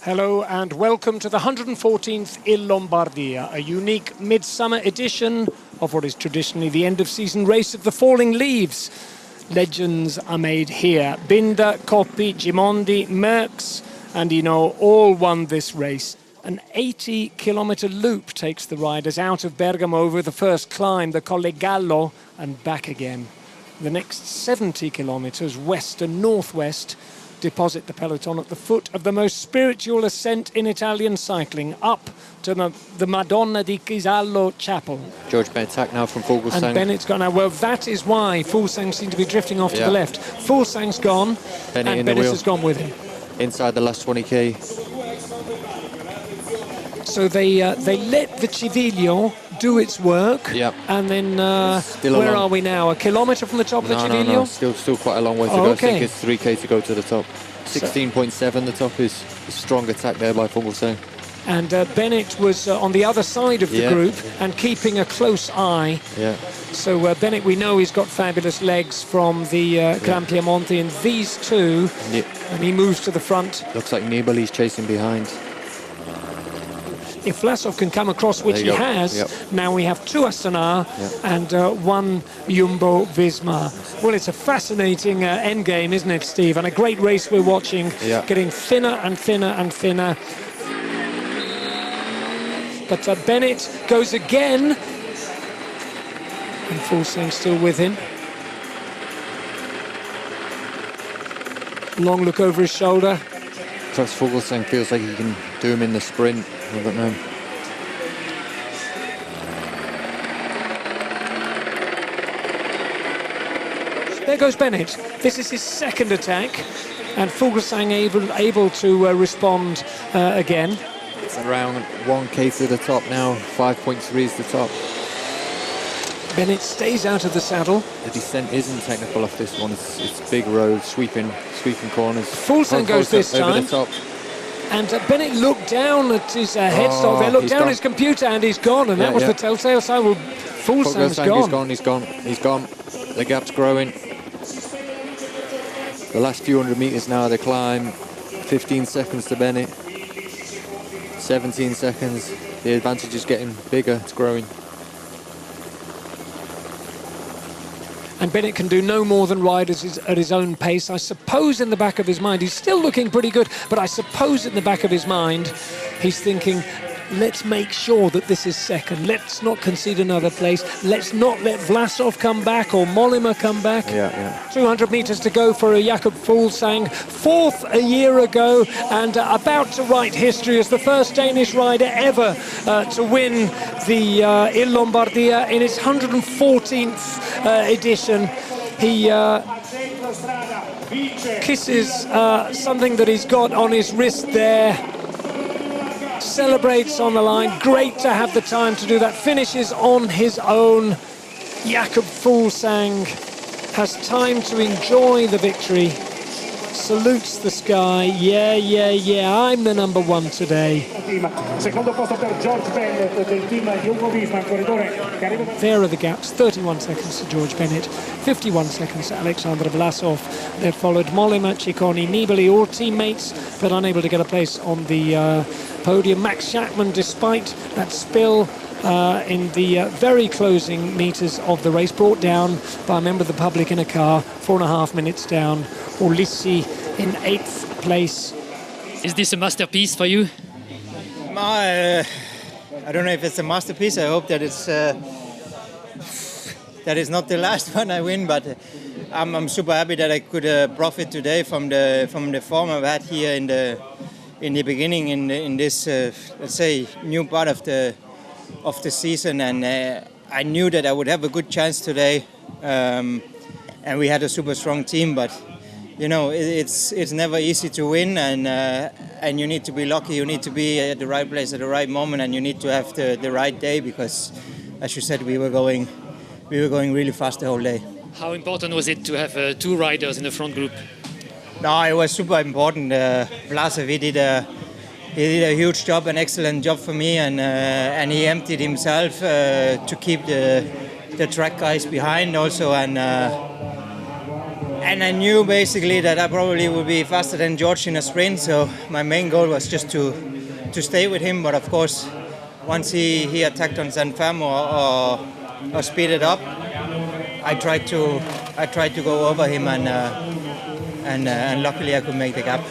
Hello and welcome to the 114th Il Lombardia, a unique midsummer edition of what is traditionally the end-of-season race of the falling leaves. Legends are made here. Binder, Coppi, Gimondi, Merckx, and all won this race. An 80-kilometre loop takes the riders out of Bergamo over the first climb, the Colle Gallo, and back again. The next 70 kilometres west and northwest deposit the peloton at the foot of the most spiritual ascent in Italian cycling, up to the Madonna di Chisallo chapel. George Bennett now from Fuglsang. And Bennett's gone now. Well, that is why Fuglsang seemed to be drifting off to the left. Fuglsang's gone, and Bennett has gone with him. Inside the last 20k. So they let the Civiglio do its work, and then where are we now? A kilometre from the top of the Civiglio? No, still quite a long way to go. I think it's 3k to go to the top. 16.7 the top is a strong attack there by Fuglsang. And Bennett was on the other side of the group and keeping a close eye. So Bennett, we know he's got fabulous legs from the Gran Piemonte, and these two, and he moves to the front. Looks like Nibali's chasing behind. If Vlasov can come across, which he has, now we have two Astana and one Jumbo-Visma. Well, it's a fascinating endgame, isn't it, Steve? And a great race we're watching, getting thinner and thinner and thinner. But Bennett goes again, and Fuglsang still with him. Long look over his shoulder. Perhaps Fuglsang feels like he can do him in the sprint. I don't know. There goes Bennett. This is his second attack, and Fuglsang able to respond again. It's around 1k to the top now. 5.3 is the top. Bennett stays out of the saddle. The descent isn't technical off this one. It's big road, sweeping corners. Fuglsang goes this time. Over the top. And Bennett looked down at his headstock there, looked down at his computer, and he's gone. And that was the telltale sign. Well, Fuglsang's gone. He's gone. The gap's growing. The last few hundred metres now of the climb. 15 seconds to Bennett. 17 seconds. The advantage is getting bigger. It's growing. And Bennett can do no more than ride at his own pace. I suppose in the back of his mind, he's still looking pretty good, but I suppose in the back of his mind, he's thinking, let's make sure that this is second. Let's not concede another place. Let's not let Vlasov come back or Mollema come back. 200 metres to go for Jakob Fuglsang. Fourth a year ago, and about to write history as the first Danish rider ever to win the Il Lombardia in its 114th edition. He kisses something that he's got on his wrist there. Celebrates on the line. Great to have the time to do that. Finishes on his own. Jakob Fuglsang has time to enjoy the victory. Salutes the sky. Yeah, I'm the number one today. There are the gaps. 31 seconds to George Bennett, 51 seconds to Alexander Vlasov. There followed Mollema, Ciccone, Nibali, all teammates, but unable to get a place on the podium. Max Schachmann, despite that spill in the very closing metres of the race, brought down by a member of the public in a car, 4.5 minutes down. Ulissi in 8th place. Is this a masterpiece for you? I don't know if it's a masterpiece. I hope that it's that is not the last one I win, but I'm super happy that I could profit today from the form I've had here in the beginning in this let's say new part of the season, and I knew that I would have a good chance today, and we had a super strong team, but it's never easy to win, and you need to be lucky. You need to be at the right place at the right moment, and you need to have the right day, because, as you said, we were going really fast the whole day. How important was it to have two riders in the front group? No, it was super important. Vlasov, he did a huge job, an excellent job for me, and he emptied himself to keep the track guys behind also, and And I knew basically that I probably would be faster than George in a sprint, so my main goal was just to stay with him. But of course, once he attacked on San Fam or speeded up, I tried to go over him, and luckily I could make the gap.